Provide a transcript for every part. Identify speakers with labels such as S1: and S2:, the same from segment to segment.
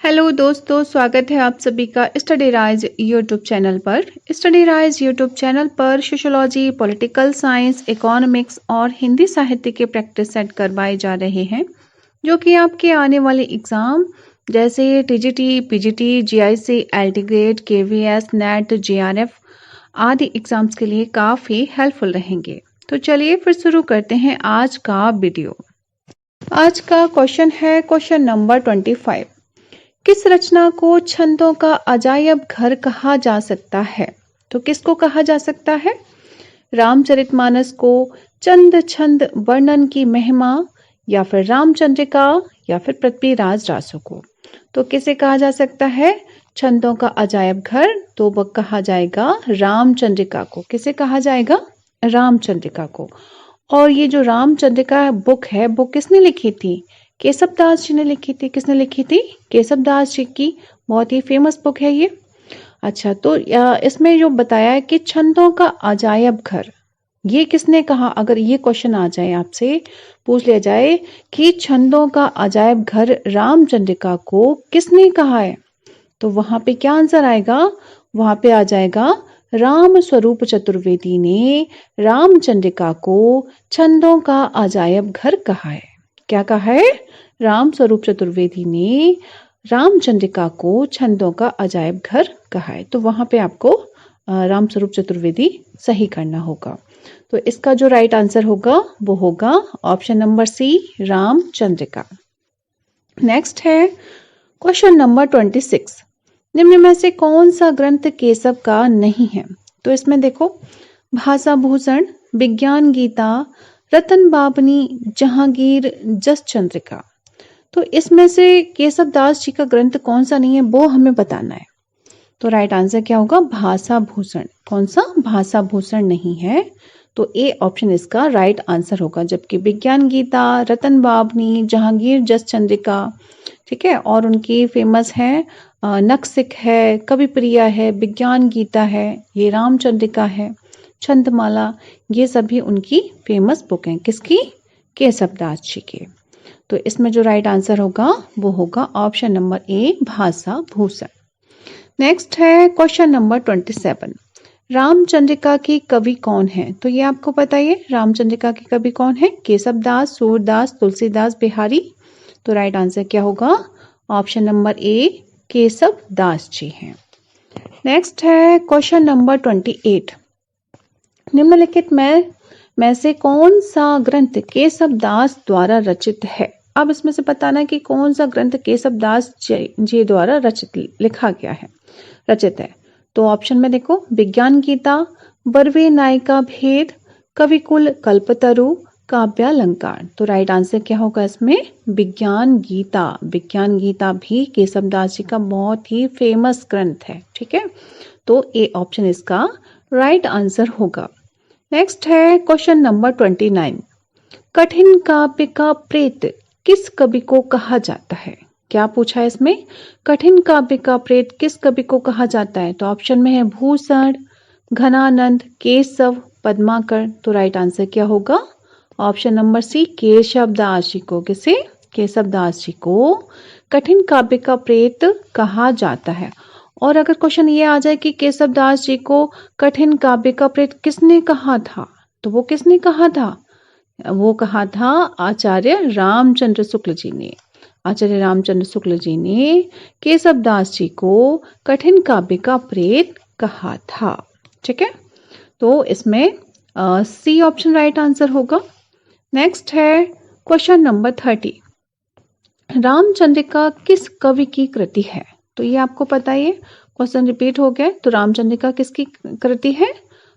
S1: Hello दोस्तों, स्वागत है आप सभी का स्टडी राइज यूट्यूब चैनल पर। स्टडी राइज यूट्यूब चैनल पर सोशियोलॉजी, पॉलिटिकल साइंस, इकोनॉमिक्स और हिंदी साहित्य के प्रैक्टिस सेट करवाए जा रहे हैं, जो कि आपके आने वाले एग्जाम जैसे TGT, PGT, GIC, LT grade, KVS, net, JRF आदि एग्जाम्स के लिए काफ़ी हेल्पफुल रहेंगे। तो चलिए फिर शुरू करते हैं आज का वीडियो। आज का क्वेश्चन है क्वेश्चन नंबर 25। किस रचना को छंदों का अजायब घर कहा जा सकता है? तो किसको कहा जा सकता है? रामचरितमानस को, चंद छंद वर्णन की महिमा, या फिर रामचंद्रिका, या फिर पृथ्वीराज रासो को? तो किसे कहा जा सकता है छंदों का अजायब घर? तो वह कहा जाएगा रामचंद्रिका को। किसे कहा जाएगा? रामचंद्रिका को। और ये जो रामचंद्रिका बुक है, वो किसने लिखी थी? केशव दास जी ने लिखी थी। किसने लिखी थी? केशव दास जी की बहुत ही फेमस बुक है ये। अच्छा, तो इसमें जो बताया है कि छंदों का अजायब घर, ये किसने कहा? अगर ये क्वेश्चन आ जाए, आपसे पूछ लिया जाए कि छंदों का अजायब घर रामचंद्रिका को किसने कहा है, तो वहां पे क्या आंसर आएगा? वहां पे आ जाएगा राम स्वरूप चतुर्वेदी ने रामचंद्रिका को छंदों का अजायब घर कहा है। क्या कहा है? राम स्वरूप चतुर्वेदी ने रामचंद्रिका को छंदों का अजायब घर कहा है। तो वहां पे आपको राम स्वरूप चतुर्वेदी सही करना होगा। तो इसका जो राइट आंसर होगा वो होगा option number C, Ramchandrika. Next है क्वेश्चन नंबर 26। निम्न में से कौन सा ग्रंथ केशव का नहीं है? तो इसमें देखो, भाषा भूषण, विज्ञान गीता, रतन बाबनी, जहांगीर, जस चंद्रिका। तो इसमें से केशव दास जी का ग्रंथ कौन सा नहीं है, वो हमें बताना है। तो राइट आंसर क्या होगा? भाषा भूषण। कौन सा? भाषा भूषण नहीं है। तो ए ऑप्शन इसका राइट आंसर होगा। जबकि विज्ञान गीता, रतन बाबनी, जहांगीर, जस चंद्रिका, ठीक है, और उनकी फेमस है नक्सिक है, कवि प्रिया है, विज्ञान गीता है, ये रामचंद्रिका है, छंदमाला, ये सभी उनकी फेमस बुक हैं। किसकी? केशव दास जी के। तो इसमें जो राइट आंसर होगा वो होगा ऑप्शन नंबर ए, भाषा भूषण। नेक्स्ट है क्वेश्चन नंबर 27। रामचंद्रिका की कवि कौन है? तो ये आपको पता है, रामचंद्रिका की कवि कौन है? केशव दास, सूरदास, तुलसीदास, बिहारी। तो राइट आंसर क्या होगा? Option number A, Keshav Das ji हैं। नेक्स्ट है क्वेश्चन नंबर 28। निम्नलिखित में से कौन सा ग्रंथ केशव दास द्वारा रचित है? अब इसमें से बताना है कि कौन सा ग्रंथ केशव दास जी द्वारा लिखा गया है, रचित है। तो ऑप्शन में देखो, विज्ञान गीता, बर्वे नायिका भेद, कविकुल कल्पतरु, काव्यालंकार। तो राइट आंसर क्या होगा इसमें? विज्ञान गीता। विज्ञान गीता भी केशव दास जी का बहुत ही फेमस ग्रंथ है, ठीक है। तो ए ऑप्शन इसका राइट आंसर होगा। नेक्स्ट है क्वेश्चन नंबर 29। कठिन काव्य का प्रेत किस कवि को कहा जाता है? क्या पूछा है इसमें? कठिन काव्य का प्रेत किस कवि को कहा जाता है? तो ऑप्शन में है भूषण, घनानंद, केशव, पद्माकर। तो राइट आंसर क्या होगा? ऑप्शन नंबर सी, केशव दास जी को। किसे? केशव दास जी को कठिन काव्य का प्रेत कहा जाता है। और अगर क्वेश्चन ये आ जाए कि केशव दास जी को कठिन काव्य का प्रेत किसने कहा था, तो वो किसने कहा था? वो कहा था आचार्य रामचंद्र शुक्ल जी ने। आचार्य रामचंद्र शुक्ल जी ने केशव दास जी को कठिन काव्य का प्रेत कहा था, ठीक है। तो इसमें सी ऑप्शन राइट आंसर होगा। नेक्स्ट है क्वेश्चन नंबर 30। रामचंद्रिका किस कवि की कृति है? तो ये आपको पता है, क्वेश्चन रिपीट हो गया। तो रामचंद्रिका किसकी कृति है?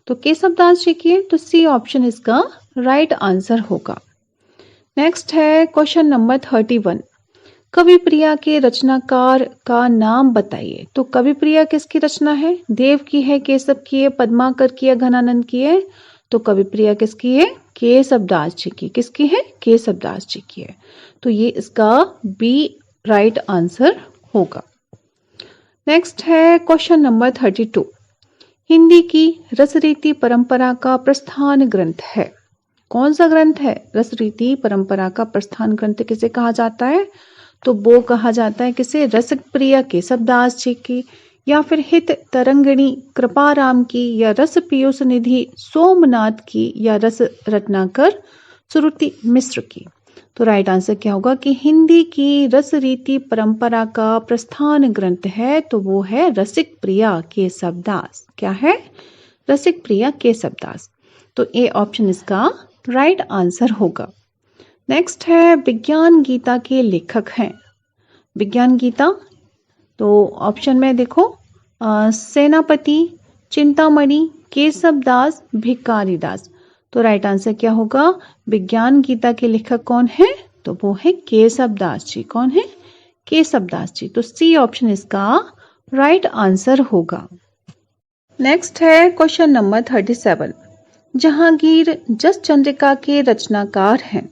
S1: तो केशव दास जी की है। तो सी ऑप्शन इसका राइट आंसर होगा। नेक्स्ट है क्वेश्चन नंबर 31। कवि प्रिया के रचनाकार का नाम बताइए। तो कवि प्रिया किसकी रचना है? देव की है, केशव की है, पद्माकर की है, घनानंद की है। तो कवि प्रिया किसकी है? केशव दास जी की। किसकी है? केशव दास जी की है। तो ये इसका बी राइट आंसर होगा। नेक्स्ट है क्वेश्चन नंबर 32। हिंदी की रसरीति परंपरा का प्रस्थान ग्रंथ है। कौन सा ग्रंथ है? रसरीति परंपरा का प्रस्थान ग्रंथ किसे कहा जाता है? तो वो कहा जाता है किसे, रसिक प्रिय केशवदास जी की, या फिर हित तरंगिणी कृपाराम की, या रस पीयूष निधि सोमनाथ की, या रस रत्नाकर श्रुति मिश्र की। तो राइट आंसर क्या होगा कि हिंदी की रस रीति परंपरा का प्रस्थान ग्रंथ है, तो वो है रसिक प्रिया केशवदास। क्या है, रसिक प्रिया केशवदास। तो ए ऑप्शन इसका राइट आंसर होगा। नेक्स्ट है विज्ञान गीता के लेखक हैं। विज्ञान गीता, तो ऑप्शन में देखो सेनापति, चिंतामणि, केशवदास, भिखारीदास। तो राइट आंसर क्या होगा, विज्ञान गीता के लेखक कौन है, तो वो है केशवदास जी। कौन है, केशवदास जी। तो सी ऑप्शन इसका राइट आंसर होगा। नेक्स्ट है क्वेश्चन नंबर 37। जहांगीर जस चंद्रिका के रचनाकार हैं।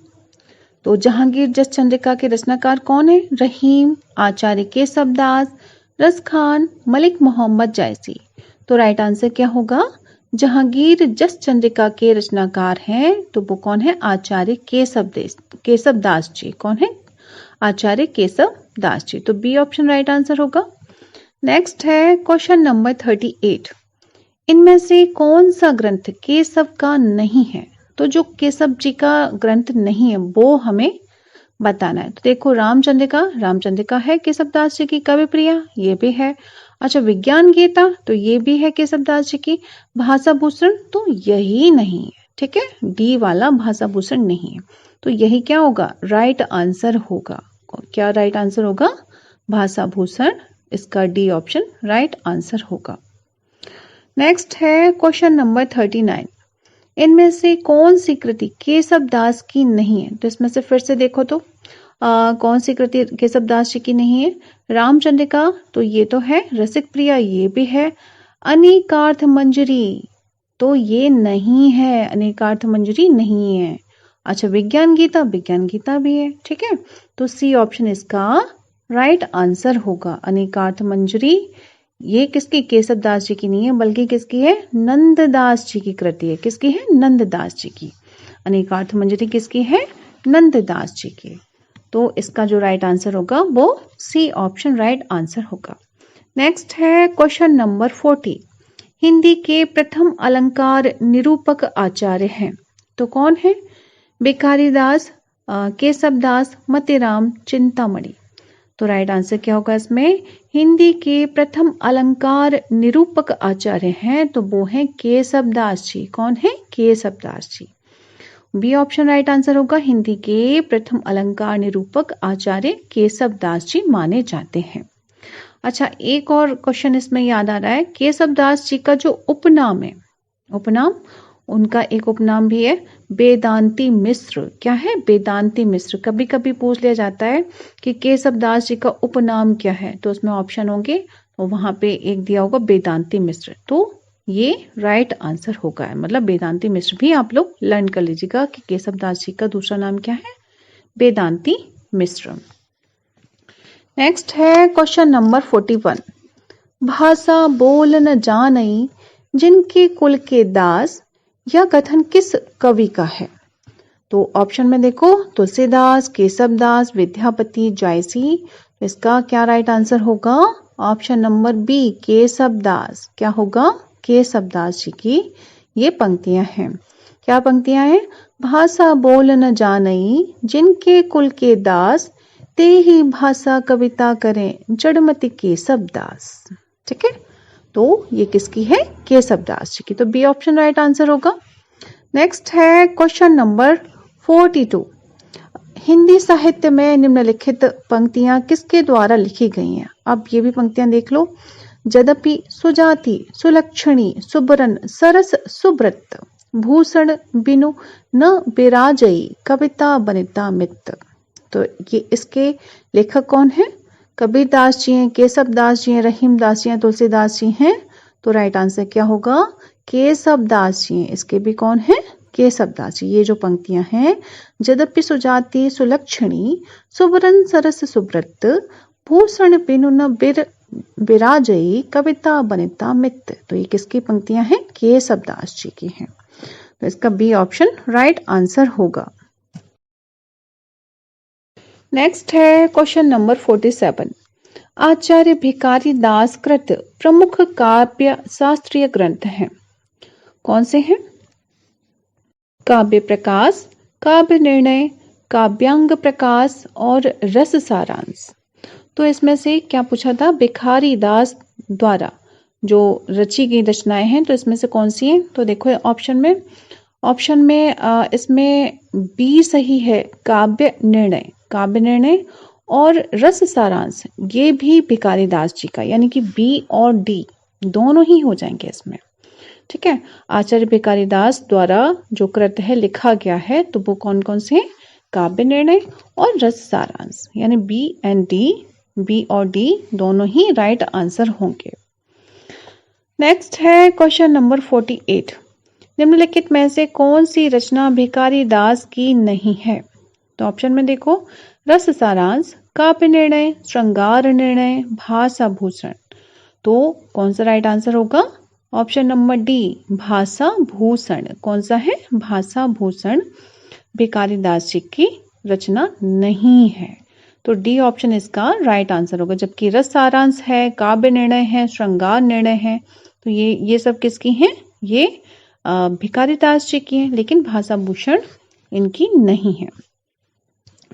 S1: तो जहांगीर जस चंद्रिका के रचनाकार कौन है, रहीम, आचार्य केशवदास, रस खान, मलिक मोहम्मद जायसी। तो राइट आंसर क्या होगा, जहांगीर जस चंद्रिका के रचनाकार हैं, तो वो कौन है, आचार्य केशवदास जी। कौन है, आचार्य केशवदास जी। तो बी ऑप्शन राइट आंसर होगा। नेक्स्ट है क्वेश्चन नंबर 38। इनमें से कौन सा ग्रंथ केशव का नहीं है। तो जो केशव जी का ग्रंथ नहीं है वो हमें बताना है। तो देखो रामचंद्रिका है केशवदास जी की, कवि प्रिया ये भी है। अच्छा, विज्ञान गीता तो ये भी है केशवदास जी की। भाषा भूषण तो यही नहीं है, ठीक है, डी वाला भाषा भूषण नहीं है। तो यही क्या होगा, राइट आंसर होगा। क्या राइट आंसर होगा, भाषा भूषण। इसका डी ऑप्शन राइट आंसर होगा। नेक्स्ट है क्वेश्चन नंबर 39। इनमें से कौन सी कृति केशवदास की नहीं है। तो इसमें से फिर से देखो तो कौन सी कृति केशवदास जी की नहीं है। रामचंद्रिका तो ये तो है, रसिक प्रिया ये भी है, अनेकार्थ मंजरी तो ये नहीं है, अनेकार्थ मंजरी नहीं है। अच्छा, विज्ञान गीता भी है, ठीक है। तो सी ऑप्शन इसका राइट आंसर होगा। अनेकार्थ मंजरी ये किसकी, केशवदास जी की नहीं है, बल्कि किसकी है, नंददास जी की कृति है। किसकी है, नंददास जी की। अनेकार्थ मंजरी किसकी है, नंददास जी की। तो इसका जो राइट आंसर होगा वो सी ऑप्शन राइट आंसर होगा। नेक्स्ट है क्वेश्चन नंबर 40। हिंदी के प्रथम अलंकार निरूपक आचार्य हैं। तो कौन है, भिखारीदास, केशवदास, मतीराम, चिंतामणि। तो राइट आंसर क्या होगा इसमें, हिंदी के प्रथम अलंकार निरूपक आचार्य हैं, तो वो हैं केशवदास जी। कौन है, केशवदास जी। बी ऑप्शन राइट आंसर होगा। हिंदी के प्रथम अलंकार निरूपक आचार्य केशवदास जी माने जाते हैं। अच्छा, एक और क्वेश्चन इसमें याद आ रहा है, केशवदास जी का जो उपनाम है, उपनाम उनका एक उपनाम भी है वेदांती मिश्र। क्या है, वेदांती मिश्र। कभी कभी पूछ लिया जाता है कि केशवदास जी का उपनाम क्या है, तो उसमें ऑप्शन होंगे, तो वहां पे एक दिया होगा वेदांती मिश्र। तो ये राइट आंसर होगा, मतलब वेदांती मिश्र भी आप लोग लर्न कर लीजिएगा कि केशवदास जी का दूसरा नाम क्या है, वेदांती मिश्र। नेक्स्ट है क्वेश्चन नंबर 41। भाषा बोल न जानई जिनके कुल के दास, यह कथन किस कवि का है। तो ऑप्शन में देखो, तुलसीदास, केशवदास, विद्यापति, जायसी। इसका क्या राइट आंसर होगा, ऑप्शन नंबर बी केशवदास। क्या होगा, केशवदास जी की ये पंक्तियां हैं। क्या पंक्तियां हैं, भाषा बोल न जानई जिनके कुल के दास, ते ही भाषा कविता करें जड़मति केशवदास। ठीक है, तो ये किसकी है, केशवदास जी की। तो बी ऑप्शन राइट आंसर होगा। नेक्स्ट है क्वेश्चन नंबर 42। हिंदी साहित्य में निम्नलिखित पंक्तियां किसके द्वारा लिखी गई हैं। अब ये भी पंक्तियां देख लो। यद्यपि सुजाति सुलक्षणी सुबरन सरस सुब्रत, भूषण बिनु न विराजई कविता बनिता मित। तो ये इसके लेखक कौन है, कबीरदास जी हैं, केशवदास जी हैं, रहीमदास जी हैं, तुलसीदास जी हैं। तो राइट आंसर क्या होगा, केशवदास जी हैं। इसके भी कौन है, केशवदास जी। ये जो पंक्तियां हैं, यद्यपि सुजाति सुलक्षणी सुबरन सरस सुब्रत, भूषण बिनु न विराजई कविता बनिता मित। तो ये किसकी पंक्तियां हैं, केशवदास जी की हैं। तो इसका बी ऑप्शन राइट आंसर होगा। नेक्स्ट है क्वेश्चन नंबर 47। आचार्य भिखारी दास कृत प्रमुख काव्य शास्त्रीय ग्रंथ हैं, कौन से हैं? काव्य प्रकाश, काव्य निर्णय, काव्यांग प्रकाश और रस सारांश। तो इसमें से क्या पूछा था? भिखारी दास द्वारा जो रची गई रचनाएं हैं, तो इसमें से कौन सी है? तो देखो ऑप्शन में इसमें बी सही है, काव्य निर्णय। काव्य निर्णय और रस सारांश ये भी भिखारी दास जी का, यानी कि बी और डी दोनों ही हो जाएंगे इसमें। ठीक है, आचार्य भिखारी दास द्वारा जो कृत है लिखा गया है, तो वो कौन कौन से हैं? काव्य निर्णय और रस सारांश, यानी बी एंड डी, बी और डी दोनों ही राइट आंसर होंगे। नेक्स्ट है क्वेश्चन नंबर 48। निम्नलिखित में से कौन सी रचना भिखारी दास की नहीं है? तो ऑप्शन में देखो, रस सारांश, काव्य निर्णय, श्रृंगार निर्णय, भाषा भूषण। तो कौन सा राइट आंसर होगा? ऑप्शन नंबर डी, भाषा भूषण। कौन सा है? भाषा भूषण भिखारी दास जी की रचना नहीं है। तो डी ऑप्शन इसका राइट आंसर होगा। जबकि रस सारांश है, काव्य निर्णय है, श्रृंगार निर्णय है, तो ये सब किसकी हैं? ये भिखारी दास जी की हैं, लेकिन भाषा भूषण इनकी नहीं है।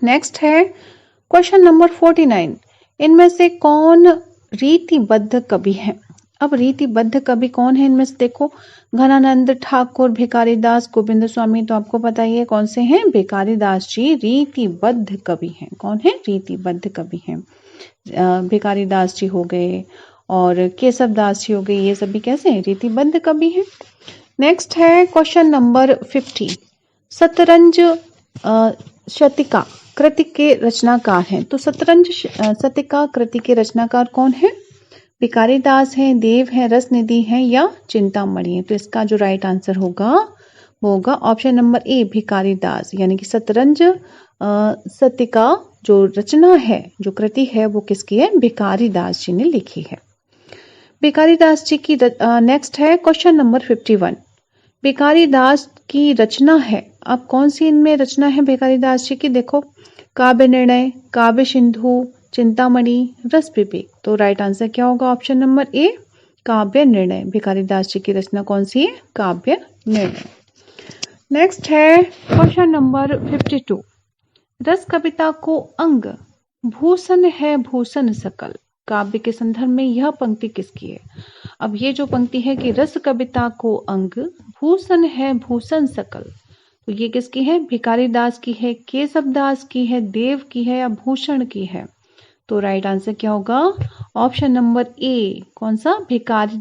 S1: नेक्स्ट है क्वेश्चन नंबर 49। इनमें से कौन रीतिबद्ध कवि है? अब रीतिबद्ध कवि कौन है इनमें से? देखो, घनानंद ठाकुर, भिखारी दास, गोविंद स्वामी। तो आपको पता ही है कौन से हैं? भिखारी दास जी रीतिबद्ध कवि हैं। कौन है? रीतिबद्ध कवि हैं। भिखारी दास जी हो गए और केशव दास जी हो गए, ये सभी कैसे हैं? रीतिबद्ध कवि हैं। नेक्स्ट है क्वेश्चन नंबर 50। शतरंज शतिका कृति के रचनाकार हैं। तो शतरंज शतिका कृति के रचनाकार कौन है? भिखारी दास हैं, देव हैं, रसनिधि हैं या चिंतामणि है? तो इसका जो राइट आंसर होगा वो होगा ऑप्शन नंबर ए, भिखारी दास। यानी कि शतरंज शतिका जो रचना है, जो कृति है, वो किसकी है? भिखारी दास जी ने लिखी है। भिखारी दास जी की नेक्स्ट है क्वेश्चन नंबर 51। भिखारी दास की रचना है, अब कौन सी इनमें रचना है भिखारी दास जी की? देखो, काव्य निर्णय, काव्य सिंधु, चिंतामणि, रस विवेक। तो राइट आंसर क्या होगा? ऑप्शन नंबर ए, काव्य निर्णय। भिखारी दास जी की रचना कौन सी है? काव्य निर्णय। नेक्स्ट है क्वेश्चन नंबर 52। रस कविता को अंग भूषण है भूषण सकल, काव्य के संदर्भ में यह पंक्ति किसकी है? अब ये जो पंक्ति है कि रस कविता को अंग भूषण है भूषण सकल, तो ये किसकी है? भिखारी दास की है, केशव दास की है, देव की है या भूषण की है? तो राइट आंसर क्या होगा? ऑप्शन नंबर ए, कौन सा? भिखारी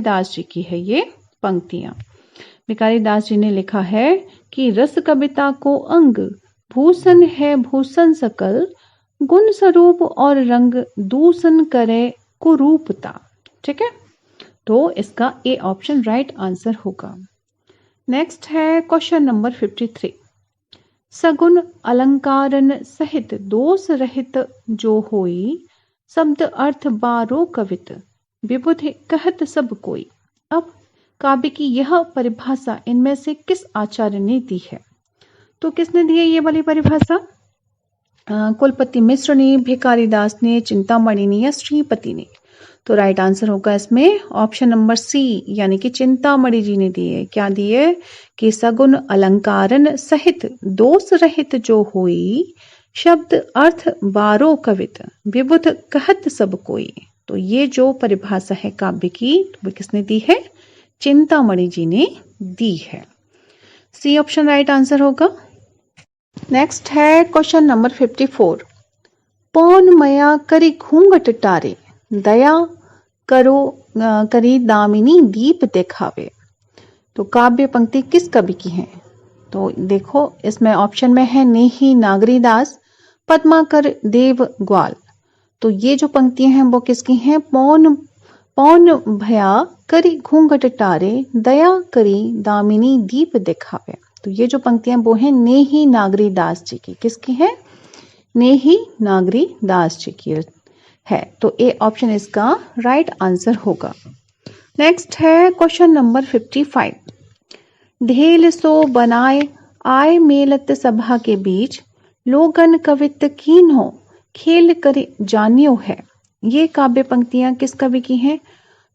S1: दास जी की है ये पंक्तियां। भिखारी दास जी ने लिखा है कि रस कविता को अंग भूषण है भूषण सकल, गुण स्वरूप और रंग दूषण करे कुरूपता। ठीक है, तो इसका ए ऑप्शन राइट आंसर होगा। नेक्स्ट है क्वेश्चन नंबर 53। सगुण अलंकारन सहित दोष रहित जो होई, शब्द अर्थ बारो कवित विबुध कहत सब कोई। अब काव्य की यह परिभाषा इनमें से किस आचार्य ने दी है? तो किसने दी है ये वाली परिभाषा? कुलपति मिश्र ने, भिखारी दास ने, चिंतामणि ने या श्रीपति ने? तो राइट आंसर होगा इसमें ऑप्शन नंबर सी, यानी कि चिंतामणि जी ने दिए। क्या दिए? कि सगुण अलंकारन सहित दोष रहित जो होई, शब्द अर्थ बारो कवित विबुध कहत सब कोई। तो ये जो परिभाषा है काव्य की, वो किसने दी है? चिंतामणि जी ने दी है। सी ऑप्शन राइट आंसर होगा। नेक्स्ट है क्वेश्चन नंबर 54। पौन मया करी घूंघट टारे, दया करो करी दामिनी दीप दिखावे। तो काव्य पंक्ति किस कवि की है? तो देखो, इसमें ऑप्शन में है नेही नागरीदास, पद्माकर देव ग्वाल। तो ये जो पंक्तियां हैं वो किसकी हैं? पौन भया करी घूंघट टारे, दया करी दामिनी दीप दिखावे। तो ये जो पंक्तियां वो हैं नेही नागरी दास जी की। किसकी है? नेही नागरी दास जी की है। तो ए ऑप्शन इसका राइट आंसर होगा। नेक्स्ट है क्वेश्चन नंबर 55। ढेल सो बनाए आय मेलत सभा के बीच, लोगन कवित कीन हो, खेल करे जानियो है। ये काव्य पंक्तियां किस कवि की हैं?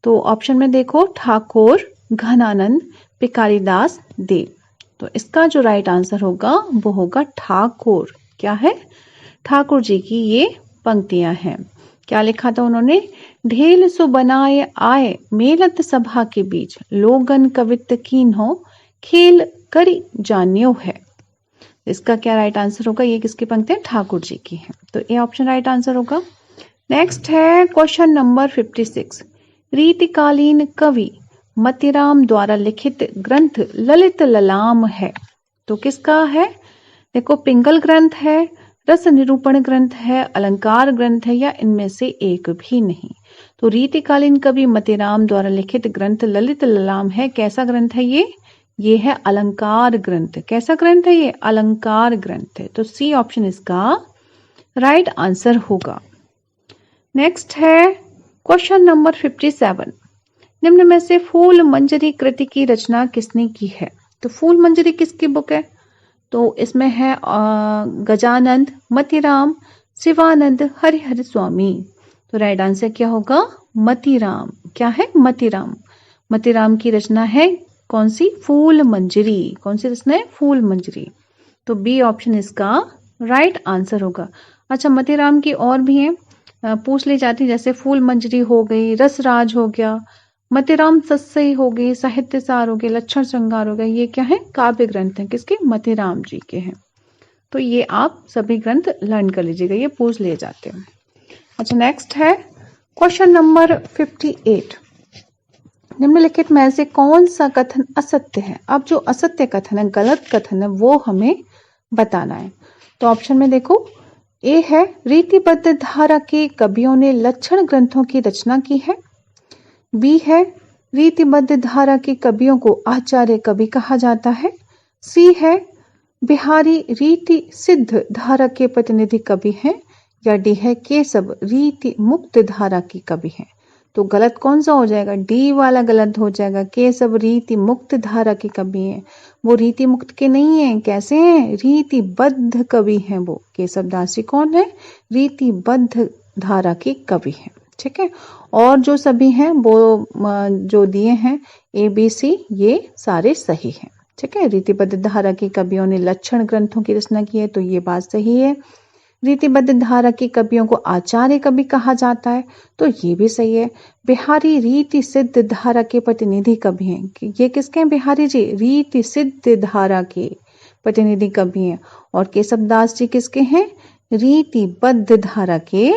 S1: तो ऑप्शन में देखो, ठाकुर, घनानंद, पिकारीदास, देव। तो इसका जो राइट आंसर होगा वो होगा ठाकुर। क्या है? ठाकुर जी की ये पंक्तियां हैं। क्या लिखा था उन्होंने? ढेल सो बनाए आए मेलत सभा के बीच, लोगन कवित कीन हो, खेल करी जानियो है। इसका क्या राइट आंसर होगा? ये किसकी पंक्ति है? ठाकुर जी की है। तो ये ऑप्शन राइट आंसर होगा। नेक्स्ट है क्वेश्चन नंबर 56। रीतिकालीन कवि मतीराम द्वारा लिखित ग्रंथ ललित ललाम है। तो किसका है? देखो, पिंगल ग्रंथ है, रस निरूपण ग्रंथ है, अलंकार ग्रंथ है, या इनमें से एक भी नहीं। तो रीतिकालीन कवि मतीराम द्वारा लिखित ग्रंथ ललित ललाम है। कैसा ग्रंथ है ये? ये है अलंकार ग्रंथ। कैसा ग्रंथ है ये? अलंकार ग्रंथ है। तो सी ऑप्शन इसका राइट आंसर होगा। नेक्स्ट है क्वेश्चन नंबर 57। निम्न में से फूल मंजरी कृति की रचना किसने की है? तो फूल मंजरी किसकी बुक है? तो इसमें है गजानंद, मतीराम, शिवानंद, हरिहर स्वामी। तो राइट आंसर क्या होगा? मतीराम। क्या है? मतीराम। मतीराम की रचना है कौन सी? फूल मंजरी। कौन सी रचना है? फूल मंजरी। तो बी ऑप्शन इसका राइट आंसर होगा। अच्छा, मतीराम की और भी है, पूछ ली जाती, जैसे फूल मंजरी हो गई, रसराज हो गया, मतीराम सस्सई हो गई, साहित्य सार हो गए, लक्षण श्रृंगार हो गया। ये क्या है? काव्य ग्रंथ है। किसके? मतीराम जी के हैं। तो ये आप सभी ग्रंथ लर्न कर लीजिएगा, ये पूछ लिए जाते हैं। अच्छा, नेक्स्ट है क्वेश्चन नंबर 58। निम्नलिखित में से कौन सा कथन असत्य है? अब जो असत्य कथन है, गलत कथन है, वो हमें बताना है। तो ऑप्शन में देखो, ए है रीतिबद्ध धारा के कवियों ने लक्षण ग्रंथों की रचना की है। बी है रीतिबद्ध धारा के कवियों को आचार्य कवि कहा जाता है। सी है बिहारी रीति सिद्ध धारा के प्रतिनिधि कवि हैं। या डी है केशव रीति मुक्त धारा की कवि हैं। तो गलत कौन सा हो जाएगा? डी वाला गलत हो जाएगा। केशव रीति मुक्त धारा के कवि हैं। वो रीति मुक्त के नहीं है। कैसे हैं? रीतिबद्ध कवि हैं वो। केशव दास जी कौन है? रीतिबद्ध धारा के कवि हैं। ठीक है। और जो सभी हैं वो जो दिए हैं ए बी सी, ये सारे सही हैं। ठीक है। रीतिबद्ध धारा के कवियों ने लक्षण ग्रंथों की रचना की है, तो ये बात सही है। रीतिबद्ध धारा के कवियों को आचार्य कवि कहा जाता है, तो ये भी सही है। बिहारी रीति सिद्ध धारा के प्रतिनिधि कवि हैं। ये किसके हैं? बिहारी जी रीति सिद्ध धारा के प्रतिनिधि कवि हैं। और केशवदास जी किसके हैं? रीतिबद्ध धारा के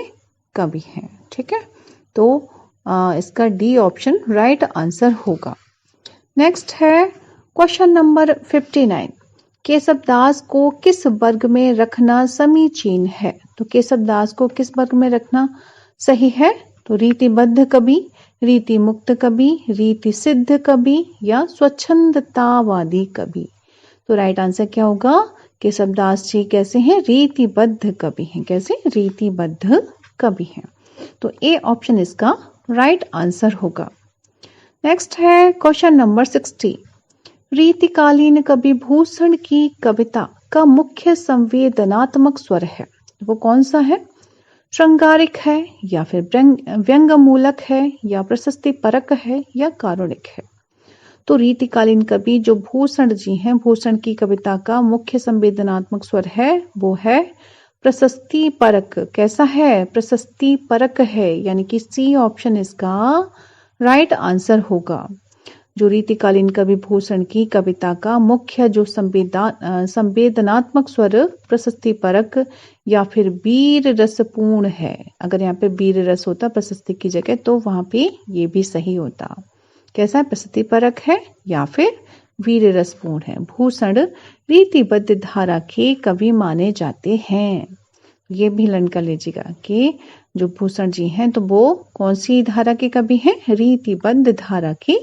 S1: कवि हैं। ठीक है। तो इसका डी ऑप्शन राइट आंसर होगा। नेक्स्ट है क्वेश्चन नंबर 59। केशवदास को किस वर्ग में रखना समीचीन है? तो केशवदास को किस वर्ग में रखना सही है? तो रीतिबद्ध कवि, रीति मुक्त कवि, रीति सिद्ध कवि, या स्वच्छंदतावादी कवि। तो राइट आंसर क्या होगा? केशवदास जी कैसे हैं? रीतिबद्ध कवि हैं। कैसे? रीतिबद्ध कवि हैं। तो ए ऑप्शन इसका राइट आंसर होगा। नेक्स्ट है क्वेश्चन नंबर 60। रीतिकालीन कवि भूषण की कविता का मुख्य संवेदनात्मक स्वर है, वो कौन सा है? श्रृंगारिक है, या फिर व्यंग्यमूलक है, या प्रशस्ति परक है, या कारुणिक है? तो रीतिकालीन कवि जो भूषण जी हैं, भूषण की कविता का मुख्य संवेदनात्मक स्वर है वो है प्रशस्ति परक। कैसा है? प्रशस्ति परक है। यानी कि सी ऑप्शन इसका राइट आंसर होगा। जो रीतिकालीन कवि भूषण की कविता का मुख्य जो संवेदनात्मक स्वर प्रशस्ति परक या फिर वीर रसपूर्ण है। अगर यहाँ पे वीर रस होता प्रशस्ति की जगह, तो वहां पे ये भी सही होता। कैसा है? प्रशस्ति परक है या फिर वीर रसपूर्ण है। भूषण रीतिबद्ध धारा के कवि माने जाते हैं। ये भी लर्न कर लीजिएगा कि जो भूषण जी हैं तो वो कौन सी धारा के कवि हैं? रीतिबद्ध धारा के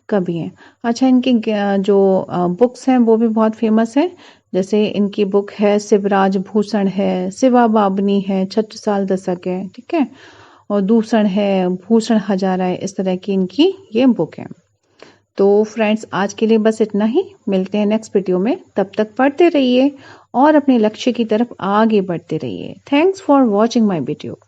S1: कवि हैं। अच्छा, इनकी जो बुक्स हैं वो भी बहुत फेमस है। जैसे इनकी बुक है शिवराज भूषण है, शिवा बाबनी है, छत्रसाल दशक है, ठीक है, और दूषण है, भूषण हजारा है। इस तरह की इनकी ये बुक है। तो फ्रेंड्स, आज के लिए बस इतना ही। मिलते हैं नेक्स्ट वीडियो में। तब तक पढ़ते रहिए और अपने लक्ष्य की तरफ आगे बढ़ते रहिए। Thanks for watching my video.